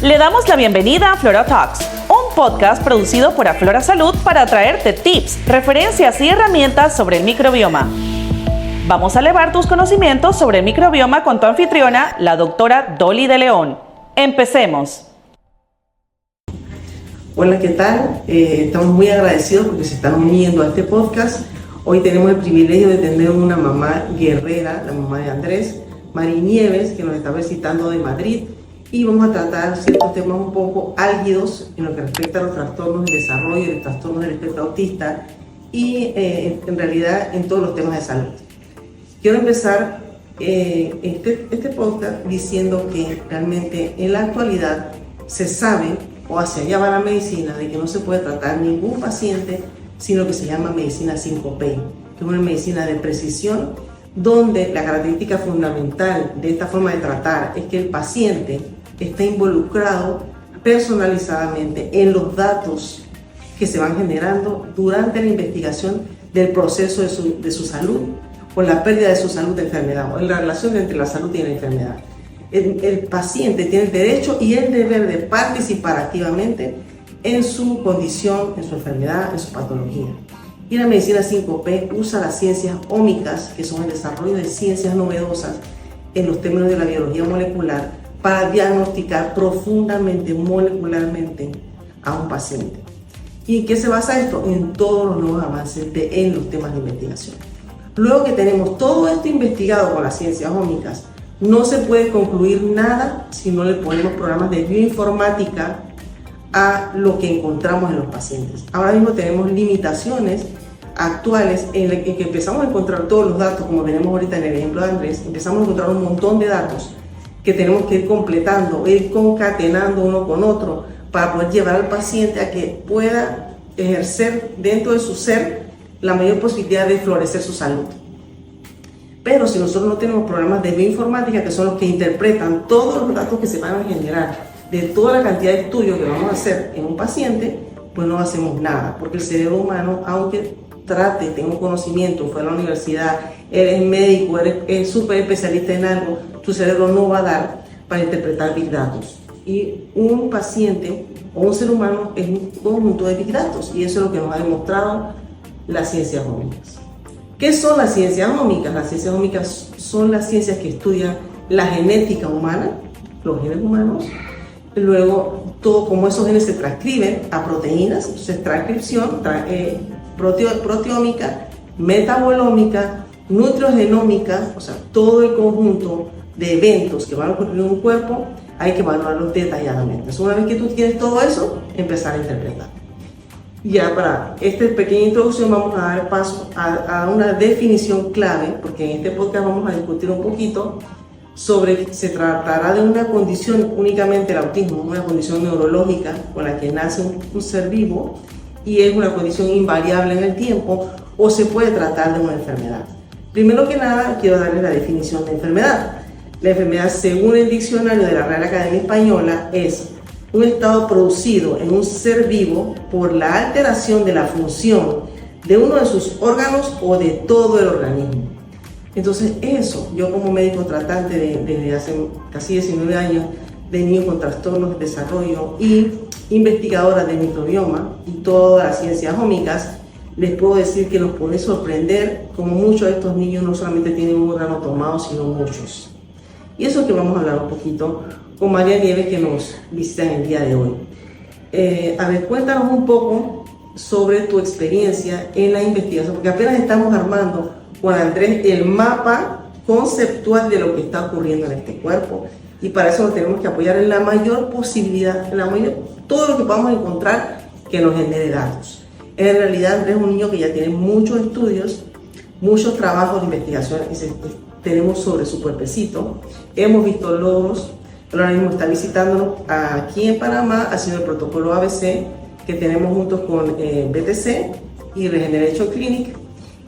Le damos la bienvenida a Flora Talks, un podcast producido por Aflora Salud para traerte tips, referencias y herramientas sobre el microbioma. Vamos a elevar tus conocimientos sobre el microbioma con tu anfitriona, la doctora Dolly de León. Empecemos. Hola, ¿qué tal? Estamos muy agradecidos porque se están uniendo a este podcast. Hoy tenemos el privilegio de tener una mamá guerrera, la mamá de Andrés, Mari Nieves, que nos está visitando de Madrid. Y vamos a tratar ciertos temas un poco álgidos en lo que respecta a los trastornos del desarrollo y los trastornos del espectro autista y en realidad en todos los temas de salud. Quiero empezar este podcast diciendo que realmente en la actualidad se sabe, o hacia allá va la medicina, de que no se puede tratar ningún paciente sin lo que se llama medicina 5P, que es una medicina de precisión, donde la característica fundamental de esta forma de tratar es que el paciente está involucrado personalizadamente en los datos que se van generando durante la investigación del proceso de su salud o la pérdida de su salud de enfermedad, o en la relación entre la salud y la enfermedad. El paciente tiene el derecho y el deber de participar activamente en su condición, en su enfermedad, en su patología. Y la medicina 5P usa las ciencias ómicas, que son el desarrollo de ciencias novedosas en los términos de la biología molecular, para diagnosticar profundamente, molecularmente a un paciente. ¿Y en qué se basa esto? En todos los nuevos avances en los temas de investigación. Luego que tenemos todo esto investigado con las ciencias ómicas, no se puede concluir nada si no le ponemos programas de bioinformática a lo que encontramos en los pacientes. Ahora mismo tenemos limitaciones actuales en que empezamos a encontrar todos los datos, como tenemos ahorita en el ejemplo de Andrés, empezamos a encontrar un montón de datos que tenemos que ir completando, ir concatenando uno con otro para poder llevar al paciente a que pueda ejercer dentro de su ser la mayor posibilidad de florecer su salud. Pero si nosotros no tenemos programas de bioinformática, que son los que interpretan todos los datos que se van a generar de toda la cantidad de estudios que vamos a hacer en un paciente, pues no hacemos nada, porque el cerebro humano, aunque trate, tenga un conocimiento, fue a la universidad, eres médico, eres súper especialista en algo, tu cerebro no va a dar para interpretar big datos. Y un paciente o un ser humano es un conjunto de big datos, y eso es lo que nos ha demostrado las ciencias ómicas. ¿Qué son las ciencias ómicas? Las ciencias ómicas son las ciencias que estudian la genética humana, los genes humanos, luego todo cómo esos genes se transcriben a proteínas, entonces transcripción, proteómica, metabolómica, nutriogenómica, o sea, todo el conjunto de eventos que van a ocurrir en un cuerpo, hay que valorarlos detalladamente. Entonces, una vez que tú tienes todo eso, empezar a interpretar. Ya para esta pequeña introducción vamos a dar paso a una definición clave, porque en este podcast vamos a discutir un poquito sobre, se tratará de una condición, únicamente el autismo, una condición neurológica con la que nace un ser vivo y es una condición invariable en el tiempo, o se puede tratar de una enfermedad. Primero que nada, quiero darles la definición de enfermedad. La enfermedad, según el diccionario de la Real Academia Española, es un estado producido en un ser vivo por la alteración de la función de uno de sus órganos o de todo el organismo. Entonces eso, yo como médico tratante desde hace casi 19 años de niños con trastornos de desarrollo y investigadora del microbioma y todas las ciencias ómicas, les puedo decir que nos puede sorprender como muchos de estos niños no solamente tienen un órgano tomado, sino muchos. Y eso es que vamos a hablar un poquito con María Nieves, que nos visita en el día de hoy. A ver, cuéntanos un poco sobre tu experiencia en la investigación, porque apenas estamos armando con Andrés el mapa conceptual de lo que está ocurriendo en este cuerpo, y para eso lo tenemos que apoyar en la mayor posibilidad, todo lo que podamos encontrar que nos genere datos. En realidad Andrés es un niño que ya tiene muchos estudios, muchos trabajos de investigación tenemos sobre su cuerpecito, hemos visto logros. Ahora mismo está visitándonos aquí en Panamá, haciendo el protocolo ABC que tenemos juntos con BTC y Regeneration Clinic.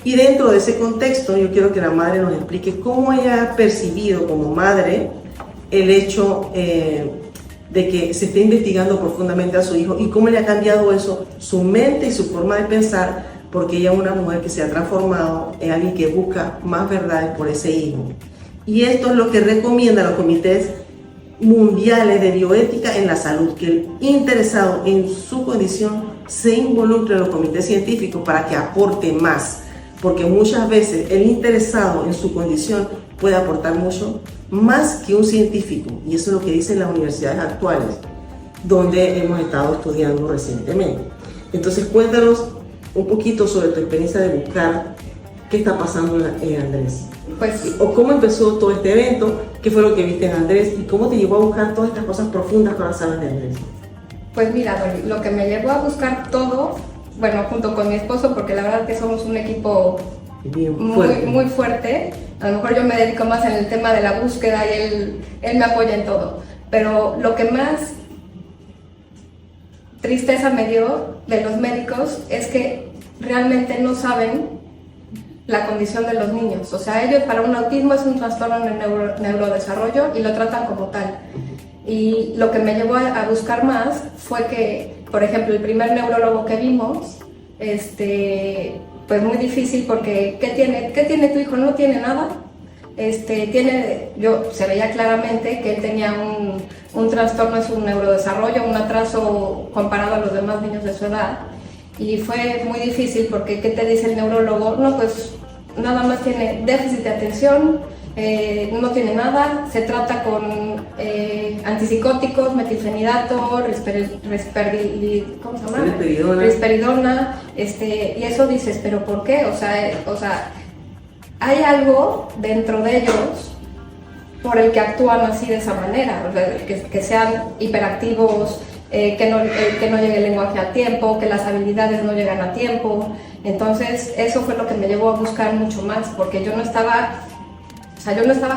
Y dentro de ese contexto, yo quiero que la madre nos explique cómo ella ha percibido como madre el hecho de que se esté investigando profundamente a su hijo y cómo le ha cambiado eso, su mente y su forma de pensar, porque ella es una mujer que se ha transformado en alguien que busca más verdades por ese hijo. Y esto es lo que recomiendan los comités mundiales de bioética en la salud, que el interesado en su condición se involucre en los comités científicos para que aporte más, porque muchas veces el interesado en su condición puede aportar mucho más que un científico, y eso es lo que dicen las universidades actuales, donde hemos estado estudiando recientemente. Entonces cuéntanos un poquito sobre tu experiencia de buscar qué está pasando en Andrés. Pues, o cómo empezó todo este evento, qué fue lo que viste en Andrés y cómo te llevó a buscar todas estas cosas profundas que ahora sabes de Andrés. pues mira, Dori, lo que me llevó a buscar todo, bueno, junto con mi esposo, porque la verdad que somos un equipo muy fuerte. A lo mejor yo me dedico más en el tema de la búsqueda y él me apoya en todo. Pero lo que más tristeza me dio de los médicos es que realmente no saben la condición de los niños. O sea, ellos para un autismo es un trastorno en el neurodesarrollo y lo tratan como tal. Y lo que me llevó a buscar más fue que, por ejemplo, el primer neurólogo que vimos, pues muy difícil porque ¿qué tiene tu hijo? No tiene nada. Se veía claramente que él tenía un trastorno en su neurodesarrollo, un atraso comparado a los demás niños de su edad. Y fue muy difícil porque ¿qué te dice el neurólogo? No, pues nada más tiene déficit de atención, no tiene nada, se trata con antipsicóticos, metilfenidato, risperidona, y eso dices, ¿pero por qué? O sea, hay algo dentro de ellos por el que actúan así de esa manera, o sea, que sean hiperactivos, que no llegue el lenguaje a tiempo, que las habilidades no llegan a tiempo. Entonces eso fue lo que me llevó a buscar mucho más, porque yo no estaba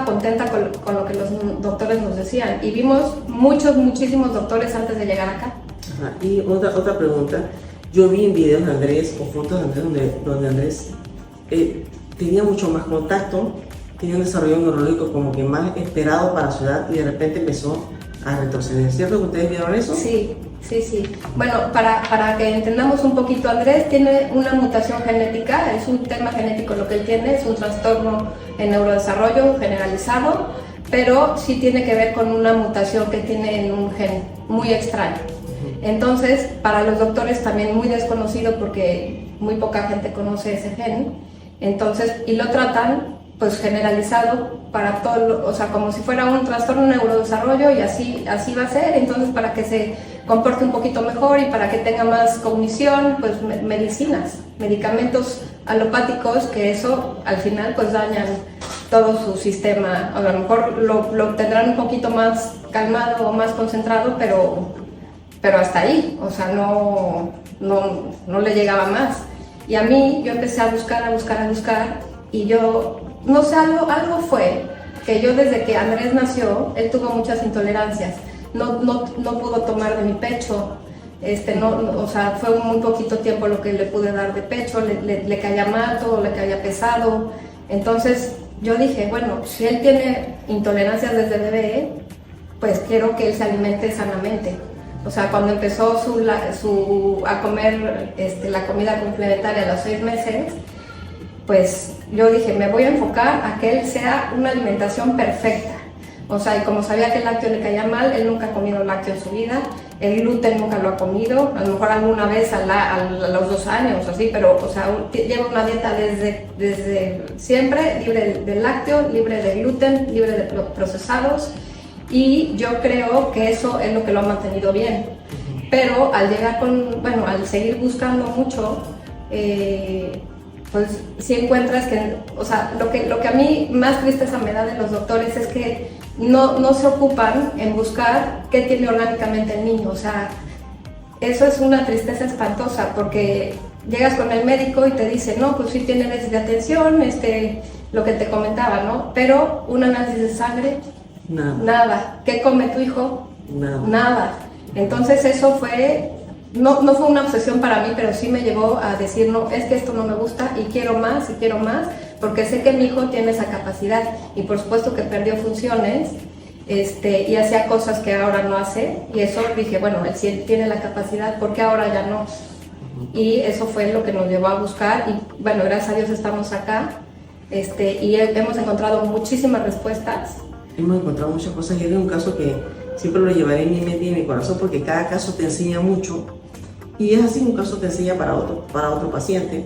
contenta con lo que los doctores nos decían, y vimos muchísimos doctores antes de llegar acá. Ajá. Y otra pregunta, yo vi en videos de Andrés o fotos de Andrés donde Andrés tenía mucho más contacto, tenía un desarrollo neurológico como que más esperado para su edad y de repente empezó a retroceder. ¿Es cierto que ustedes vieron eso? Sí. Bueno, para que entendamos un poquito, Andrés tiene una mutación genética, es un tema genético lo que él tiene, es un trastorno en neurodesarrollo generalizado, pero sí tiene que ver con una mutación que tiene en un gen muy extraño. Entonces, para los doctores también muy desconocido porque muy poca gente conoce ese gen, entonces, y lo tratan pues generalizado para todo, o sea, como si fuera un trastorno de neurodesarrollo y así va a ser. Entonces, para que se comporte un poquito mejor y para que tenga más cognición, pues medicamentos alopáticos, que eso al final pues dañan todo su sistema. A lo mejor lo tendrán un poquito más calmado o más concentrado, pero hasta ahí, o sea, no le llegaba más. Y a mí, yo empecé a buscar y yo, no sé, algo fue que yo desde que Andrés nació, él tuvo muchas intolerancias, no pudo tomar de mi pecho, o sea, fue muy poquito tiempo lo que le pude dar de pecho, le caía mal, todo le caía pesado. Entonces yo dije, bueno, si él tiene intolerancias desde bebé, pues quiero que él se alimente sanamente. O sea, cuando empezó a comer la comida complementaria a los 6 meses, pues yo dije, me voy a enfocar a que él sea una alimentación perfecta. O sea, y como sabía que el lácteo le caía mal, él nunca ha comido lácteo en su vida, el gluten nunca lo ha comido, a lo mejor alguna vez a los 2 años, así, pero, o sea, lleva una dieta desde siempre, libre de lácteo, libre de gluten, libre de procesados, y yo creo que eso es lo que lo ha mantenido bien. Pero al al seguir buscando mucho, pues sí encuentras que, o sea, lo que a mí más tristeza me da de los doctores es que no se ocupan en buscar qué tiene orgánicamente el niño. O sea, eso es una tristeza espantosa, porque llegas con el médico y te dice, no, pues sí tiene déficit de atención, lo que te comentaba, ¿no? Pero un análisis de sangre, nada. ¿Qué come tu hijo? Nada. Entonces eso fue... No fue una obsesión para mí, pero sí me llevó a decir, no, es que esto no me gusta y quiero más, porque sé que mi hijo tiene esa capacidad y por supuesto que perdió funciones y hacía cosas que ahora no hace, y eso dije, bueno, él sí tiene la capacidad, ¿por qué ahora ya no? Y eso fue lo que nos llevó a buscar y bueno, gracias a Dios estamos acá y hemos encontrado muchísimas respuestas. hemos encontrado muchas cosas y es un caso que siempre lo llevaré en mi mente y en mi corazón porque cada caso te enseña mucho y es así, un caso te enseña para otro paciente.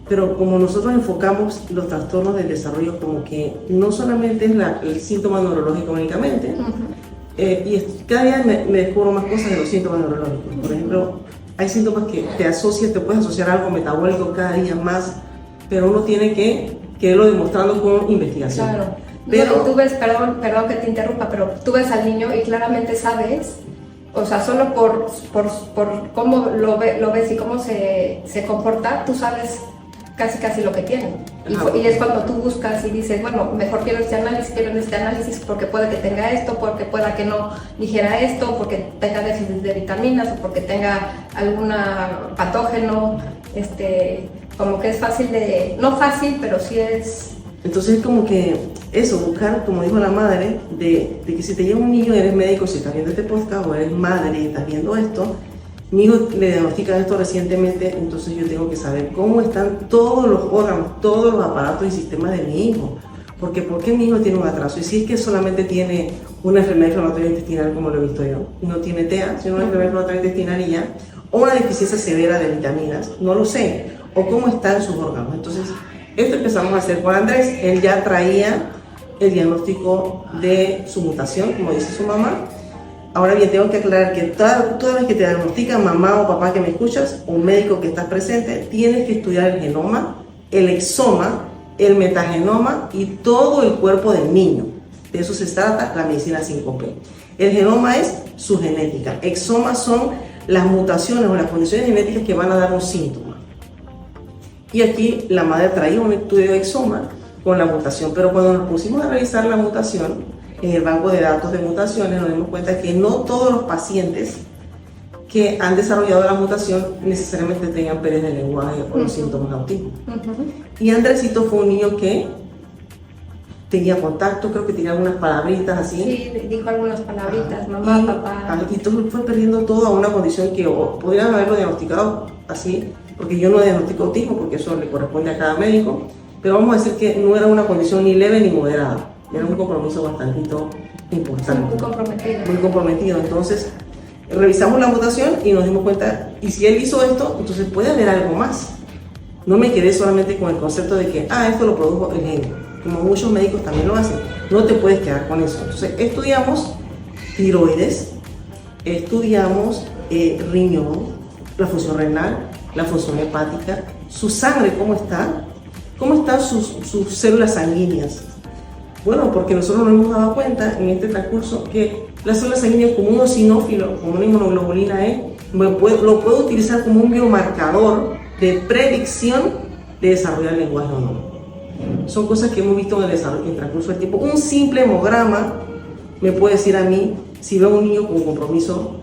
Pero como nosotros enfocamos los trastornos del desarrollo como que no solamente es el síntoma neurológico únicamente, y cada día me descubro más cosas de los síntomas neurológicos. Por ejemplo, hay síntomas que te puedes asociar a algo metabólico cada día más, pero uno tiene que irlo demostrando con investigación. Claro. Pero tú ves, perdón que te interrumpa, pero tú ves al niño y claramente sabes, o sea, solo por cómo lo ves y cómo se comporta, tú sabes casi lo que tiene. Y es cuando tú buscas y dices, bueno, mejor quiero este análisis porque puede que tenga esto, porque pueda que no digiera esto, porque tenga déficit de vitaminas o porque tenga algún patógeno, como que es fácil no fácil, pero sí es... Entonces es como que eso, buscar, como dijo la madre, de que si te llega un niño, eres médico, si estás viendo este podcast, o eres madre y estás viendo esto, mi hijo le diagnostican esto recientemente, entonces yo tengo que saber cómo están todos los órganos, todos los aparatos y sistemas de mi hijo. Porque ¿por qué mi hijo tiene un atraso? Y si es que solamente tiene una enfermedad inflamatoria intestinal, como lo he visto yo, y no tiene TEA, sino una enfermedad inflamatoria intestinal y ya, o una deficiencia severa de vitaminas, no lo sé, o cómo están sus órganos. Entonces, esto empezamos a hacer con Andrés. Él ya traía el diagnóstico de su mutación, como dice su mamá. Ahora bien, tengo que aclarar que toda vez que te diagnostican, mamá o papá que me escuchas, o un médico que estás presente, tienes que estudiar el genoma, el exoma, el metagenoma y todo el cuerpo del niño. De eso se trata la medicina 5P. El genoma es su genética. Exomas son las mutaciones o las condiciones genéticas que van a dar un síntoma. Y aquí la madre traía un estudio de exoma con la mutación, pero cuando nos pusimos a revisar la mutación, en el banco de datos de mutaciones nos dimos cuenta que no todos los pacientes que han desarrollado la mutación necesariamente tengan pérdida de lenguaje o los síntomas de autismo. Y Andresito fue un niño que tenía contacto, creo que tenía algunas palabritas así. Sí, dijo algunas palabritas, mamá, papá. Y todo fue perdiendo todo a una condición que podrían haberlo diagnosticado así, porque yo no diagnostico autismo, porque eso le corresponde a cada médico, pero vamos a decir que no era una condición ni leve ni moderada. Era un compromiso bastante importante. Muy comprometido. Entonces, revisamos la mutación y nos dimos cuenta, y si él hizo esto, entonces puede haber algo más. No me quedé solamente con el concepto de que, esto lo produjo el genio, como muchos médicos también lo hacen. No te puedes quedar con eso. Entonces, estudiamos tiroides, estudiamos riñón, la función renal, la función hepática, su sangre, cómo están sus células sanguíneas. Bueno, porque nosotros nos hemos dado cuenta en este transcurso que las células sanguíneas, como un eosinófilo, como una inmunoglobulina E, lo puedo utilizar como un biomarcador de predicción de desarrollar el lenguaje o no. Son cosas que hemos visto en el transcurso del tiempo. Un simple hemograma me puede decir a mí, si veo a un niño con compromiso,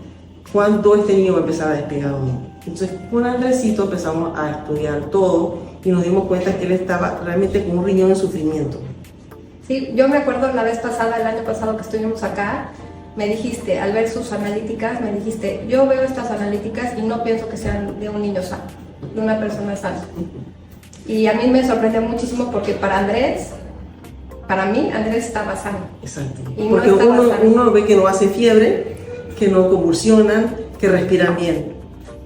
cuándo este niño va a empezar a despegar o no. Entonces, con Andresito empezamos a estudiar todo y nos dimos cuenta que él estaba realmente con un riñón en sufrimiento. Sí, yo me acuerdo el año pasado que estuvimos acá, me dijiste, al ver sus analíticas, me dijiste, yo veo estas analíticas y no pienso que sean de un niño sano, de una persona sana. Y a mí me sorprendió muchísimo porque para mí, Andrés estaba sano. Exacto. Y porque uno ve que no hace fiebre, que no convulsionan, que respiran bien.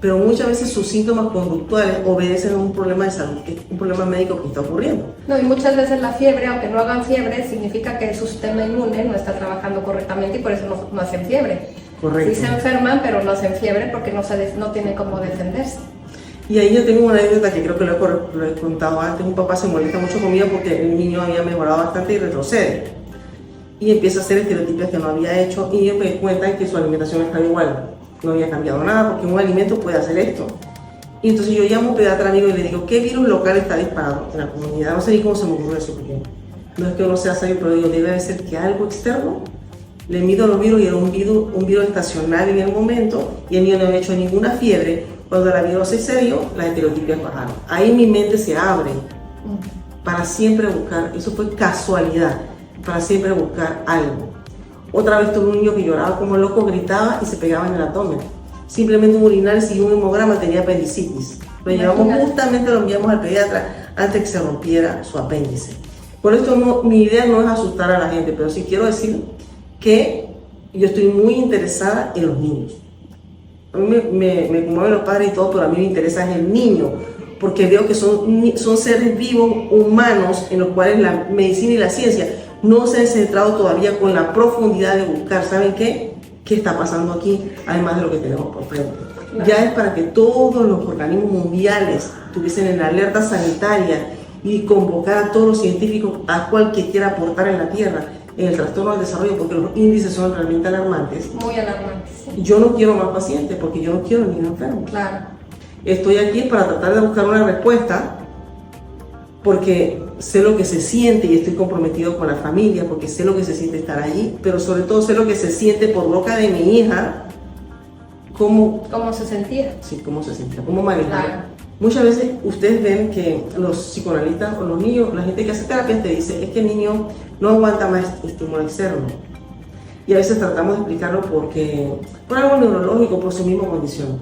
Pero muchas veces sus síntomas conductuales obedecen a un problema de salud, un problema médico que está ocurriendo. No, y muchas veces la fiebre, aunque no hagan fiebre, significa que su sistema inmune no está trabajando correctamente y por eso no hacen fiebre. Correcto. Sí se enferman, pero no hacen fiebre porque no tienen cómo defenderse. Y ahí yo tengo una anécdota que creo que lo he contado antes. Un papá se molesta mucho conmigo porque el niño había mejorado bastante y retrocede. Y empieza a hacer estereotipias que no había hecho y ellos me cuentan que su alimentación estaba igual. No había cambiado nada porque un alimento puede hacer esto. Y entonces yo llamo a un pediatra amigo y le digo, ¿qué virus local está disparado en la comunidad? No sé ni cómo se me ocurre eso, porque no es que uno sea sabio, pero digo, debe de ser que algo externo. Le mido los virus y era un virus estacional en el momento y el niño no había hecho ninguna fiebre. Cuando la virosis se dio, las estereotipias bajaron. Ahí mi mente se abre para siempre buscar, eso fue casualidad, para siempre buscar algo. Otra vez tuve un niño que lloraba como loco, gritaba y se pegaba en el abdomen. Simplemente un urinario y un hemograma tenía apendicitis. Lo llevamos justamente, lo enviamos al pediatra antes que se rompiera su apéndice. Por esto mi idea no es asustar a la gente, pero sí quiero decir que yo estoy muy interesada en los niños. A mí me conmueven los padres y todo, pero a mí me interesa es el niño, porque veo que son seres vivos, humanos, en los cuales la medicina y la ciencia no se han centrado todavía con la profundidad de buscar, ¿saben qué? ¿Qué está pasando aquí? Además de lo que tenemos por frente. Ya es para que todos los organismos mundiales estuviesen en la alerta sanitaria y convocar a todos los científicos a cual que quiera aportar en la Tierra en el trastorno del desarrollo, porque los índices son realmente alarmantes. Muy alarmantes. Sí. Yo no quiero más pacientes porque yo no quiero niños enfermos. Claro. Estoy aquí para tratar de buscar una respuesta porque sé lo que se siente y estoy comprometido con la familia, porque sé lo que se siente estar allí, pero sobre todo sé lo que se siente por boca de mi hija. ¿Cómo se sentía? Sí, cómo se sentía, cómo manejar. Claro. Muchas veces ustedes ven que los psicoanalistas o los niños, la gente que hace terapia te dice, es que el niño no aguanta más estímulo externo. Y a veces tratamos de explicarlo por algo neurológico, por su misma condición.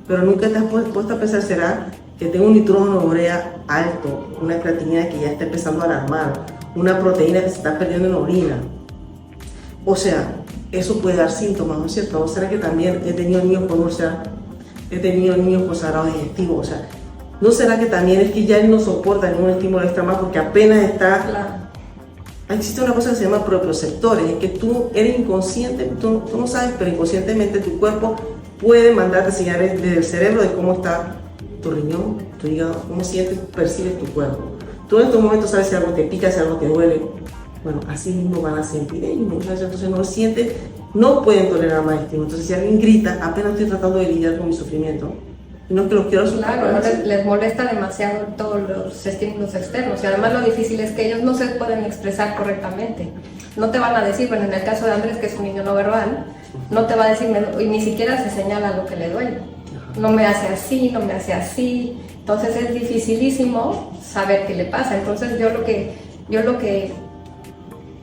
Pero nunca te has puesto a pensar, ¿será que tengo un nitrógeno de urea alto, una creatinina que ya está empezando a alarmar, una proteína que se está perdiendo en la orina? O sea, eso puede dar síntomas, ¿no es cierto? ¿O será que también he tenido niños con úlcera? He tenido niños con sangrado digestivo, o sea, ¿no será que también es que ya él no soporta ningún estímulo extra más porque apenas está... Claro. Existe una cosa que se llama propioceptores, es que tú eres inconsciente, tú no sabes, pero inconscientemente tu cuerpo puede mandarte señales desde el cerebro de cómo está tu riñón, tu hígado, cómo sientes, percibes tu cuerpo. Tú en estos momentos sabes si algo te pica, si algo te duele. Bueno, así mismo van a sentir ellos, muchas veces entonces no lo sienten, no pueden tolerar más estímulo. Entonces si alguien grita, apenas estoy tratando de lidiar con mi sufrimiento, no es que los quiero asustar. Claro, les molesta demasiado todos los estímulos externos y además lo difícil es que ellos no se pueden expresar correctamente. No te van a decir, bueno, en el caso de Andrés, que es un niño no verbal, no te va a decir, y ni siquiera se señala lo que le duele. No me hace así, no me hace así. Entonces es dificilísimo saber qué le pasa. Entonces yo lo que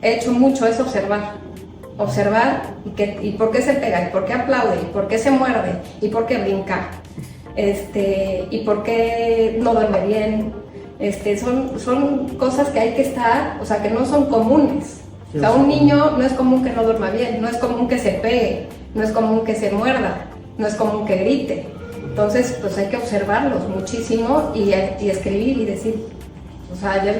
he hecho mucho es observar y por qué se pega, y por qué aplaude, y por qué se muerde, y por qué brinca. Y por qué no duerme bien, son cosas que hay que estar, o sea, que no son comunes. O sea, un niño no es común que no duerma bien, no es común que se pegue, no es común que se muerda, no es común que grite. Entonces, pues hay que observarlos muchísimo y escribir y decir, o sea, yo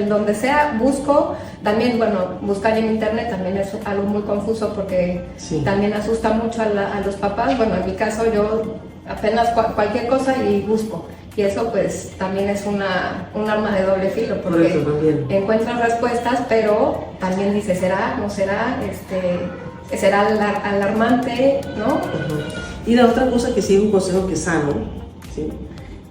donde sea busco, también, bueno, buscar en internet también es algo muy confuso porque sí, también asusta mucho a los papás. Bueno, en mi caso yo apenas cualquier cosa y busco, y eso pues también es un arma de doble filo porque encuentras respuestas, pero también dices, ¿será? ¿No será? ¿Será alarmante? ¿No? Y la otra cosa que sí es un consejo que es sano, ¿sí?,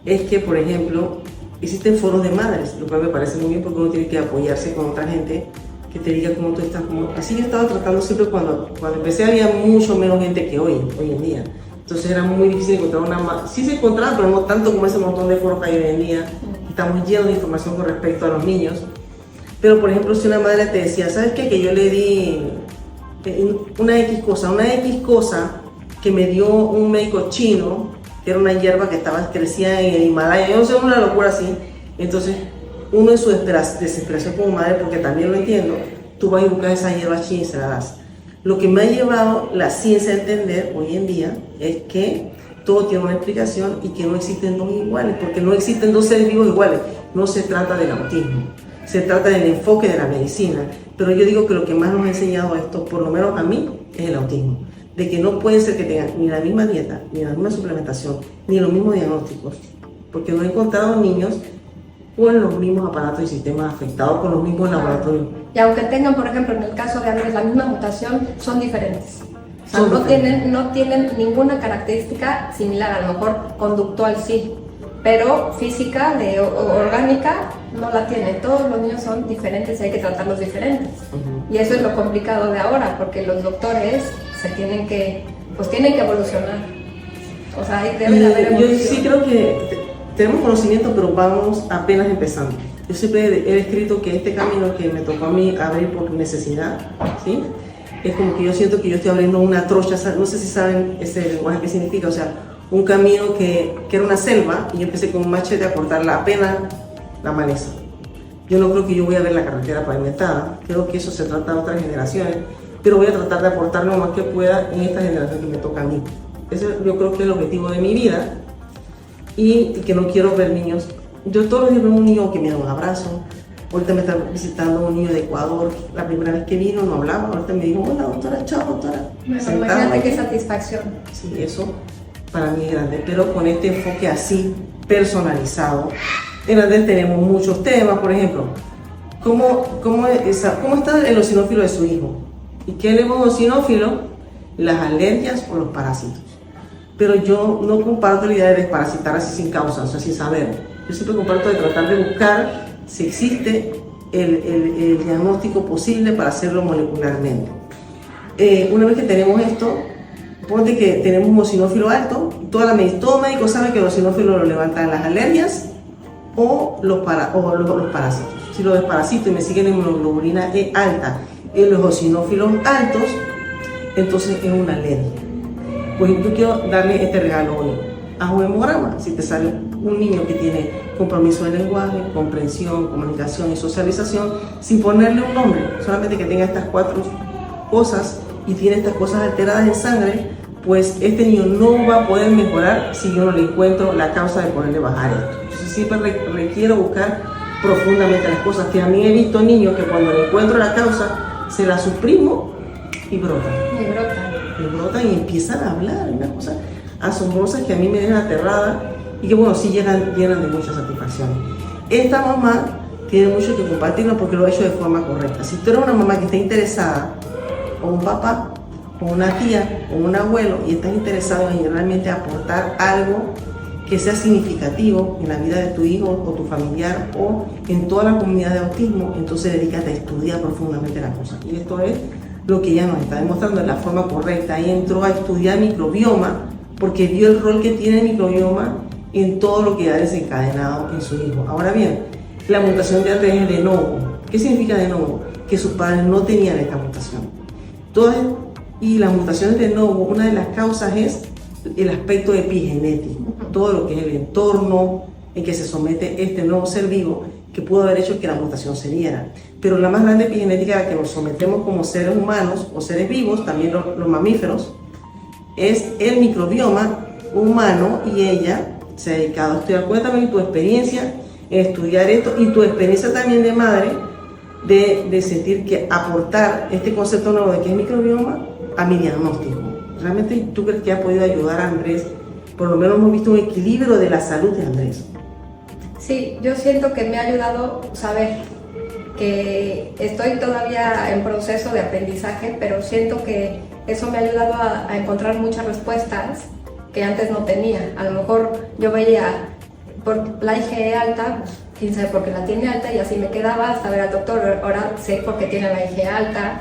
es que, por ejemplo, existen foros de madres, lo cual me parece muy bien porque uno tiene que apoyarse con otra gente que te diga cómo tú estás. Así yo estaba tratando siempre cuando empecé, había mucho menos gente que hoy en día. Entonces era muy difícil encontrar una madre. Sí se encontraba, pero no tanto como ese montón de foros que hay hoy en día. Estamos llenos de información con respecto a los niños. Pero, por ejemplo, si una madre te decía, ¿sabes qué? Que yo le di una X cosa que me dio un médico chino, que era una hierba que crecía en el Himalaya, yo no sé, una locura así. Entonces, uno en su desesperación como madre, porque también lo entiendo, tú vas a buscar esa hierba china y se la das. Lo que me ha llevado la ciencia a entender hoy en día es que todo tiene una explicación y que no existen dos iguales, porque no existen dos seres vivos iguales. No se trata del autismo, se trata del enfoque de la medicina. Pero yo digo que lo que más nos ha enseñado esto, por lo menos a mí, es el autismo. De que no puede ser que tengan ni la misma dieta, ni la misma suplementación, ni los mismos diagnósticos. Porque no he encontrado niños con los mismos aparatos y sistemas afectados, con los mismos laboratorios. Y aunque tengan, por ejemplo, en el caso de Andrés, la misma mutación, son diferentes. O sea, no tienen ninguna característica similar, a lo mejor conductual sí, pero física, orgánica, no la tienen. Todos los niños son diferentes y hay que tratarlos diferentes. Y eso es lo complicado de ahora, porque los doctores tienen que evolucionar. O sea, debe de haber evolución. Yo sí creo que tenemos conocimiento, pero vamos apenas empezando. Yo siempre he escrito que este camino que me tocó a mí abrir por necesidad, ¿sí?, es como que yo siento que yo estoy abriendo una trocha, no sé si saben ese lenguaje que significa, o sea, un camino que era una selva y yo empecé con un machete a cortar apenas la maleza. Yo no creo que yo voy a ver la carretera pavimentada, creo que eso se trata de otras generaciones, pero voy a tratar de aportar lo más que pueda en esta generación que me toca a mí. Ese yo creo que es el objetivo de mi vida y que no quiero ver niños. Yo todos los días veo un niño que me da un abrazo. Ahorita me está visitando un niño de Ecuador, la primera vez que vino no hablaba, ahorita me dijo, hola doctora, chao doctora. Imagínate qué satisfacción. Sí, eso para mí es grande, pero con este enfoque así, personalizado. En Andrés tenemos muchos temas, por ejemplo, ¿cómo está el eosinófilo de su hijo? ¿Y qué le pongo eosinófilo? Las alergias o los parásitos. Pero yo no comparto la idea de desparasitar así sin causa, o sea, sin saber. Yo siempre comparto de tratar de buscar si existe el diagnóstico posible para hacerlo molecularmente. Una vez que tenemos esto, ponte que tenemos un eosinófilo alto, todo médico sabe que el eosinófilo lo levantan las alergias o los parásitos. Si lo desparasito y me sigue la inmunoglobulina E alta y los eosinófilos altos, entonces es una alergia. Pues yo quiero darle este regalo hoy. Haz un hemograma. Si te sale un niño que tiene compromiso de lenguaje, comprensión, comunicación y socialización, sin ponerle un nombre, solamente que tenga estas 4 cosas y tiene estas cosas alteradas en sangre, pues este niño no va a poder mejorar si yo no le encuentro la causa de poderle bajar esto. Entonces siempre requiero buscar profundamente las cosas, que a mí he visto niños que cuando le encuentro la causa, se la suprimo y brotan. Y brotan y empiezan a hablar, una cosa asombrosa que a mí me deja aterrada y que bueno, sí llenan de mucha satisfacción. Esta mamá tiene mucho que compartirlo porque lo ha hecho de forma correcta. Si tú eres una mamá que está interesada, o un papá, o una tía, o un abuelo, y estás interesado en realmente aportar algo que sea significativo en la vida de tu hijo o tu familiar o en toda la comunidad de autismo, entonces dedícate a estudiar profundamente la cosa. Y esto es lo que ella nos está demostrando en la forma correcta. Ella entró a estudiar microbioma porque vio el rol que tiene el microbioma en todo lo que ha desencadenado en su hijo. Ahora bien, la mutación de Andrés es de novo. ¿Qué significa de novo? Que sus padres no tenían esta mutación. Y las mutaciones de novo, una de las causas es el aspecto epigenético, todo lo que es el entorno en que se somete este nuevo ser vivo que pudo haber hecho que la mutación se diera. Pero la más grande epigenética a la que nos sometemos como seres humanos o seres vivos, también los mamíferos, es el microbioma humano, y ella se ha dedicado a estudiar. Cuéntame tu experiencia en estudiar esto y tu experiencia también de madre de sentir que aportar este concepto nuevo de qué es microbioma a mi diagnóstico. ¿Realmente tú crees que ha podido ayudar a Andrés? Por lo menos hemos visto un equilibrio de la salud de Andrés. Sí, yo siento que me ha ayudado saber que estoy todavía en proceso de aprendizaje, pero siento que eso me ha ayudado a encontrar muchas respuestas que antes no tenía. A lo mejor yo veía por la IgE alta, pues, quién sabe por qué la tiene alta, y así me quedaba hasta ver al doctor. Ahora sé por qué tiene la IgE alta,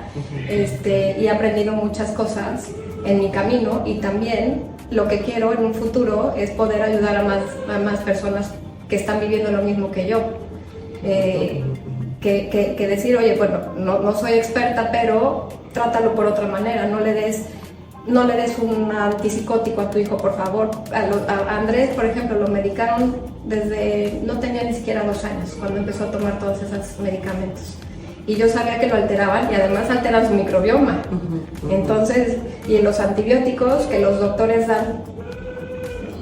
y he aprendido muchas cosas en mi camino, y también lo que quiero en un futuro es poder ayudar a más personas que están viviendo lo mismo que yo. Que decir, oye, bueno, no soy experta, pero trátalo por otra manera, no le des un antipsicótico a tu hijo, por favor. A Andrés, por ejemplo, lo medicaron desde, no tenía ni siquiera 2 años, cuando empezó a tomar todos esos medicamentos. Y yo sabía que lo alteraban, y además alteran su microbioma. Entonces, y los antibióticos que los doctores dan,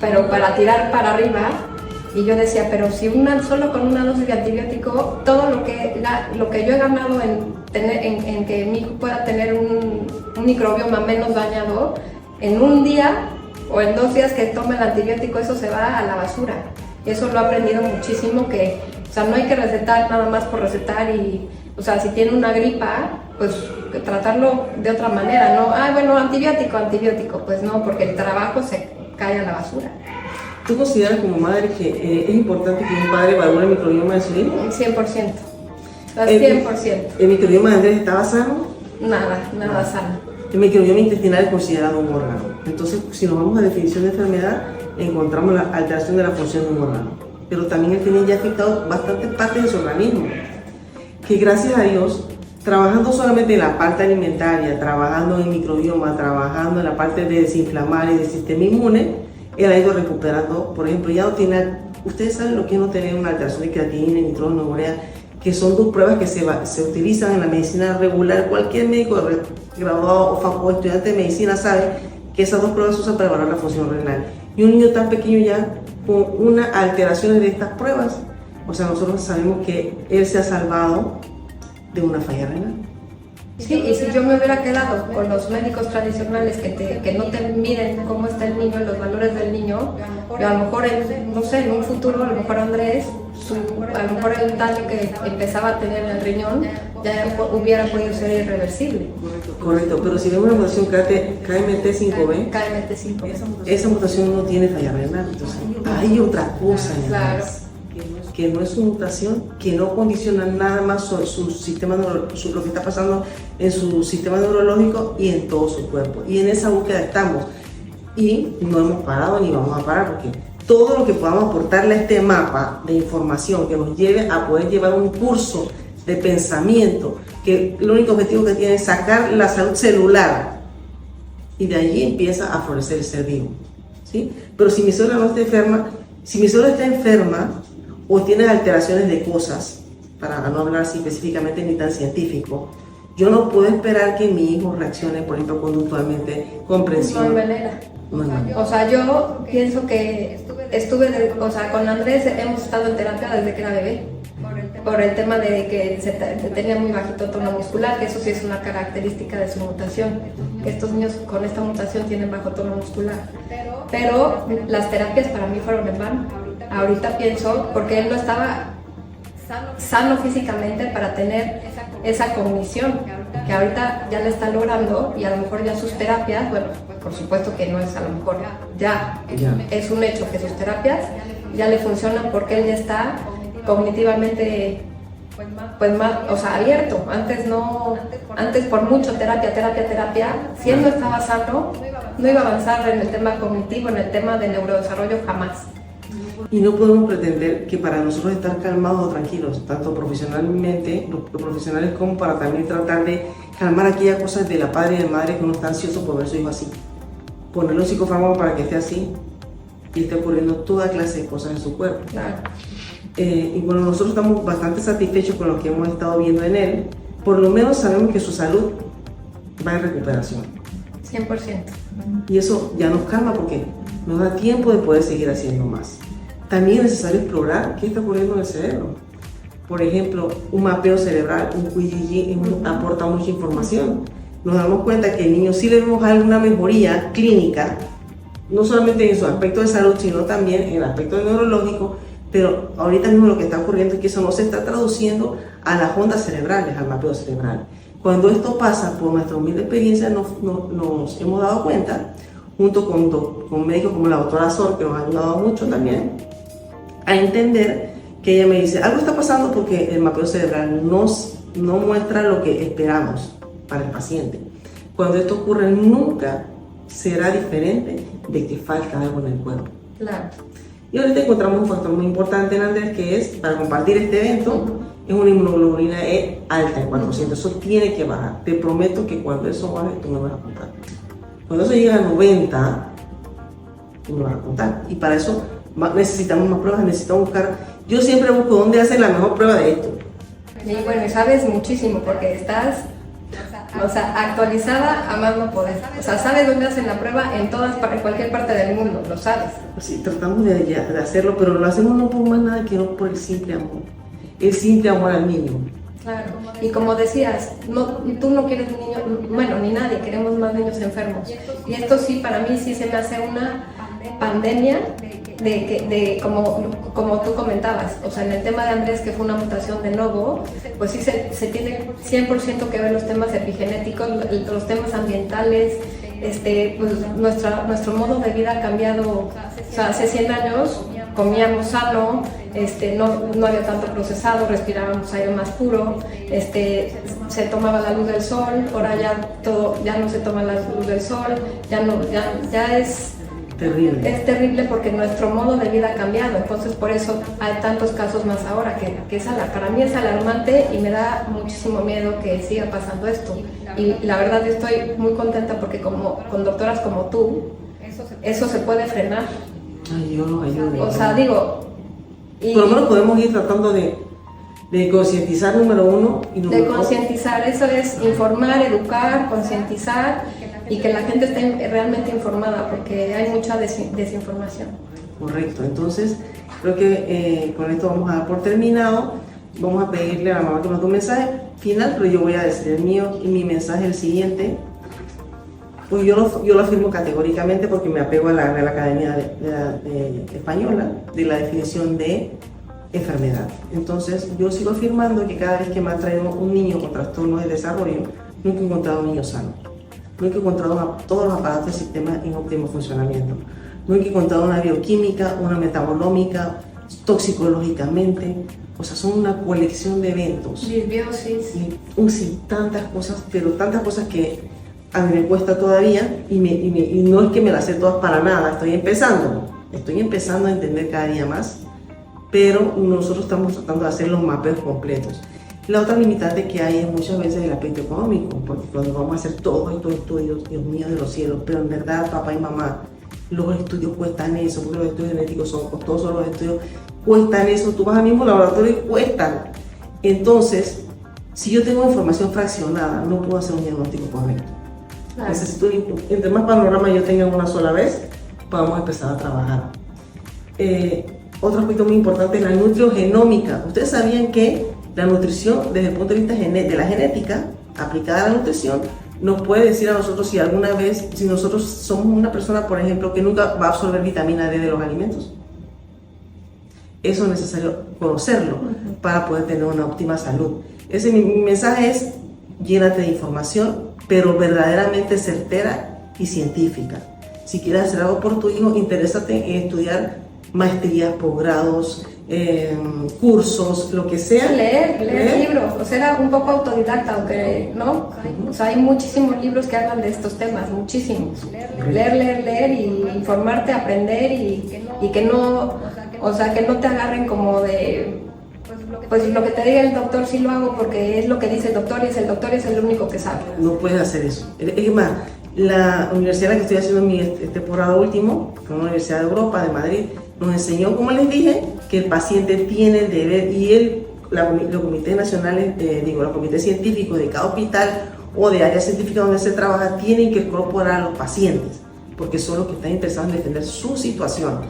pero para tirar para arriba, y yo decía, pero si solo con una dosis de antibiótico, todo lo que yo he ganado en que mi hijo pueda tener un microbioma menos dañado, en un día o en 2 días que tome el antibiótico, eso se va a la basura. Y eso lo he aprendido muchísimo, que, o sea, no hay que recetar nada más por recetar, y, o sea, si tiene una gripa, pues tratarlo de otra manera, ¿no? Bueno, antibiótico, pues no, porque el trabajo se cae a la basura. ¿Tú consideras como madre que es importante que un padre evalúe el microbioma de su hijo? 100%. 100%. ¿El microbioma de Andrés estaba sano? Nada sano. El microbioma intestinal es considerado un órgano. Entonces, si nos vamos a definición de enfermedad, encontramos la alteración de la función de un órgano. Pero también él tiene ya afectado bastantes partes de su organismo. Que gracias a Dios, trabajando solamente en la parte alimentaria, trabajando en microbioma, trabajando en la parte de desinflamar y del sistema inmune, él ha ido recuperando. Por ejemplo, ya no tiene, ustedes saben lo que es no tener una alteración de creatinina, nitrógeno, urea, que son dos pruebas que se utilizan en la medicina regular. Cualquier médico graduado o estudiante de medicina sabe que esas dos pruebas se usan para evaluar la función renal. Y un niño tan pequeño ya con una alteración de estas pruebas, o sea, nosotros sabemos que él se ha salvado de una falla renal. Sí, y si yo me hubiera quedado con los médicos tradicionales que no te miden cómo está el niño, los valores del niño, a lo mejor, no sé, en un futuro, a lo mejor Andrés, a lo mejor el daño que empezaba a tener en el riñón ya hubiera podido ser irreversible. Correcto, pero si vemos una mutación KMT5B, esa mutación no tiene falla renal, entonces hay otra cosa en claro. Que no es su mutación, que no condiciona nada más sobre su sistema lo que está pasando en su sistema neurológico y en todo su cuerpo. Y en esa búsqueda estamos. Y no hemos parado ni vamos a parar, porque todo lo que podamos aportarle a este mapa de información que nos lleve a poder llevar un curso de pensamiento, que el único objetivo que tiene es sacar la salud celular, y de allí empieza a florecer el ser vivo, ¿sí? Pero si mi célula no está enferma, si mi célula está enferma o tiene alteraciones de cosas, para no hablar así específicamente ni tan científico, yo no puedo esperar que mi hijo reaccione, por ejemplo, conductualmente, comprensión. No hay manera. O sea, yo pienso que con Andrés hemos estado en terapia desde que era bebé, por el tema de que tenía muy bajito tono muscular, que eso sí es una característica de su mutación, que estos niños con esta mutación tienen bajo tono muscular. Pero las terapias para mí fueron en vano. Ahorita pienso, porque él no estaba sano físicamente para tener esa cognición, que ahorita ya le está logrando, y a lo mejor ya sus terapias, bueno, por supuesto que no es a lo mejor, ya. Es un hecho que sus terapias ya le funcionan porque él ya está cognitivamente pues más, o sea, abierto. Antes por mucho terapia, si él no estaba sano, no iba a avanzar en el tema cognitivo, en el tema de neurodesarrollo jamás. Y no podemos pretender que para nosotros estar calmados o tranquilos, tanto profesionalmente, los profesionales, como para también tratar de calmar aquellas cosas de la padre y de madre que uno está ansioso por ver a su hijo así. Ponerle un psicofármaco para que esté así y esté ocurriendo toda clase de cosas en su cuerpo. Claro. Y bueno, nosotros estamos bastante satisfechos con lo que hemos estado viendo en él. Por lo menos sabemos que su salud va en recuperación. 100%. Y eso ya nos calma porque nos da tiempo de poder seguir haciendo más. También es necesario explorar qué está ocurriendo en el cerebro. Por ejemplo, un mapeo cerebral, un QGG, aporta mucha información. Nos damos cuenta que el niño sí le vemos alguna mejoría clínica, no solamente en su aspecto de salud, sino también en el aspecto neurológico, pero ahorita mismo lo que está ocurriendo es que eso no se está traduciendo a las ondas cerebrales, al mapeo cerebral. Cuando esto pasa, por nuestra humilde experiencia, nos hemos dado cuenta, junto con médicos como la doctora Sor, que nos ha ayudado mucho también, a entender que ella me dice, algo está pasando porque el mapeo cerebral no muestra lo que esperamos para el paciente. Cuando esto ocurre, nunca será diferente de que falta algo en el cuerpo. Claro. Y ahorita encontramos un factor muy importante en Andrés, que es, para compartir este evento, es una inmunoglobulina E alta en 400. Eso tiene que bajar. Te prometo que cuando eso baje, tú me vas a contar. Cuando eso llega a 90, tú me vas a contar. Y para eso necesitamos más pruebas, necesitamos buscar. Yo siempre busco dónde hacen la mejor prueba de esto. Y bueno, sabes muchísimo porque estás, o sea, actualizada a más no poder. O sea, sabes dónde hacen la prueba en cualquier parte del mundo, lo sabes. Sí, tratamos de hacerlo, pero lo hacemos no por más nada que no por el simple amor. El simple amor al niño. Claro, y como decías, tú no quieres un niño, bueno, ni nadie, queremos más niños enfermos. Y esto sí, para mí sí se me hace una pandemia como tú comentabas. O sea, en el tema de Andrés, que fue una mutación de novo, pues sí se tiene 100% que ver los temas epigenéticos, los temas ambientales. Pues nuestro modo de vida ha cambiado. O sea, hace 100 años comíamos sano, no había tanto procesado, respirábamos aire más puro, se tomaba la luz del sol. Ahora ya no se toma la luz del sol, ya es terrible. Es terrible porque nuestro modo de vida ha cambiado. Entonces por eso hay tantos casos más ahora que para mí es alarmante y me da muchísimo miedo que siga pasando esto. Y la verdad yo estoy muy contenta porque con doctoras como tú, eso se puede frenar. Ay, yo. O sea, digo... Por lo menos podemos ir tratando de De concientizar, número uno. Y número de concientizar, eso es informar, educar, concientizar y que la gente esté realmente informada, porque hay mucha desinformación. Correcto, entonces creo que con esto vamos a dar por terminado. Vamos a pedirle a la mamá que nos dé un mensaje final, pero yo voy a decir el mío, y mi mensaje es el siguiente. Pues yo lo afirmo categóricamente porque me apego a la Real Academia Española de la definición de enfermedad. Entonces yo sigo afirmando que cada vez que me ha traído un niño con trastornos de desarrollo, nunca he encontrado un niño sano. Nunca he encontrado todos los aparatos del sistema en óptimo funcionamiento. Nunca he encontrado una bioquímica, una metabolómica, toxicológicamente. O sea, son una colección de eventos. Disbiosis. Sí, tantas cosas, pero tantas cosas que a mí me cuesta todavía y no es que me las sé todas para nada. Estoy empezando a entender cada día más, pero nosotros estamos tratando de hacer los mapeos completos. La otra limitante que hay es muchas veces el aspecto económico, porque cuando vamos a hacer todos estos estudios, Dios mío de los cielos, pero en verdad, papá y mamá, los estudios cuestan eso, porque los estudios genéticos son costosos, los estudios cuestan eso, tú vas al mismo laboratorio y cuestan. Entonces, si yo tengo información fraccionada, no puedo hacer un diagnóstico correcto. Claro. Necesito, entre más panoramas yo tenga una sola vez, podamos empezar a trabajar. Otro aspecto muy importante es la nutriogenómica. Ustedes sabían que la nutrición, desde el punto de vista de la genética, aplicada a la nutrición, nos puede decir a nosotros si alguna vez, si nosotros somos una persona, por ejemplo, que nunca va a absorber vitamina D de los alimentos. Eso es necesario conocerlo para poder tener una óptima salud. Mi mensaje es: llénate de información, pero verdaderamente certera y científica. Si quieres hacer algo por tu hijo, interésate en estudiar maestrías, posgrados, cursos, lo que sea. Leer libros, o sea, un poco autodidacta, aunque no, o sea, hay muchísimos libros que hablan de estos temas, muchísimos. Leer y informarte, aprender y que no, o sea, que no te agarren como de, pues lo que te diga el doctor sí lo hago porque es lo que dice el doctor y el doctor es el único que sabe. No puedes hacer eso. Es más, la universidad en la que estoy haciendo mi temporada último, que es una universidad de Europa, de Madrid, nos enseñó, como les dije, que el paciente tiene el deber y los comités nacionales, los comités científicos de cada hospital o de área científica donde se trabaja tienen que incorporar a los pacientes porque son los que están interesados en defender su situación.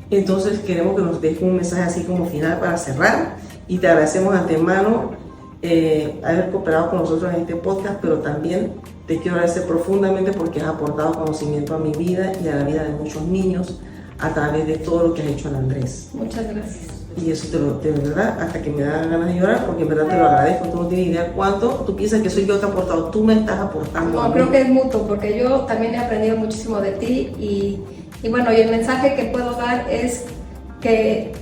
Entonces queremos que nos deje un mensaje así como final para cerrar y te agradecemos de antemano haber cooperado con nosotros en este podcast, pero también te quiero agradecer profundamente porque has aportado conocimiento a mi vida y a la vida de muchos niños a través de todo lo que has hecho, Ana Andrés. Muchas gracias. Y eso de verdad, hasta que me dan ganas de llorar, porque en verdad te lo agradezco. Tú no tienes idea cuánto tú piensas que soy yo que he aportado, tú me estás aportando. No, creo que es mutuo, porque yo también he aprendido muchísimo de ti y bueno, y el mensaje que puedo dar es que,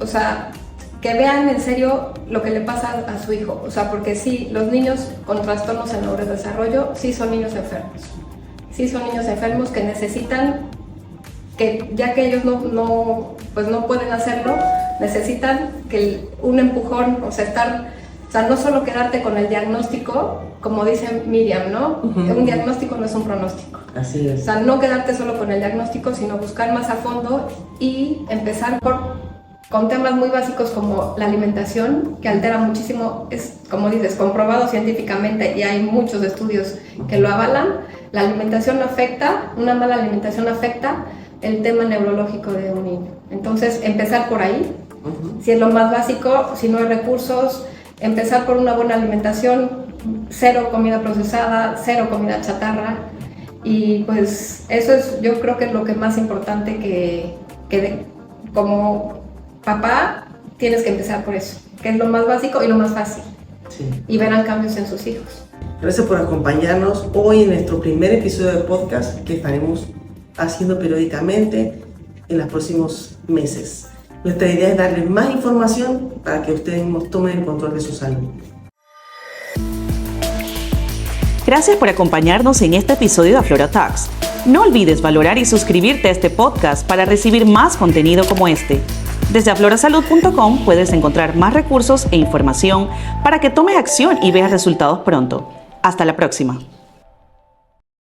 o sea, que vean en serio lo que le pasa a su hijo, o sea, porque sí, los niños con trastornos en neurodesarrollo sí son niños enfermos, sí son niños enfermos que necesitan, que ya que ellos no pueden hacerlo, necesitan un empujón, o sea, no solo quedarte con el diagnóstico, como dice Miriam, ¿no? Un diagnóstico no es un pronóstico. Así es. O sea, no quedarte solo con el diagnóstico, sino buscar más a fondo y empezar con temas muy básicos como la alimentación, que altera muchísimo, es, como dices, comprobado científicamente y hay muchos estudios que lo avalan. La alimentación afecta, una mala alimentación afecta el tema neurológico de un niño. Entonces, empezar por ahí, si es lo más básico, si no hay recursos, empezar por una buena alimentación, cero comida procesada, cero comida chatarra, y pues eso es, yo creo que es lo que más importante que como papá tienes que empezar por eso, que es lo más básico y lo más fácil. Sí. Y verán cambios en sus hijos. Gracias por acompañarnos hoy en nuestro primer episodio de podcast que estaremos haciendo periódicamente en los próximos meses. Nuestra idea es darles más información para que ustedes mismos tomen el control de su salud. Gracias por acompañarnos en este episodio de Aflora Talks. No olvides valorar y suscribirte a este podcast para recibir más contenido como este. Desde aflorasalud.com puedes encontrar más recursos e información para que tomes acción y veas resultados pronto. Hasta la próxima.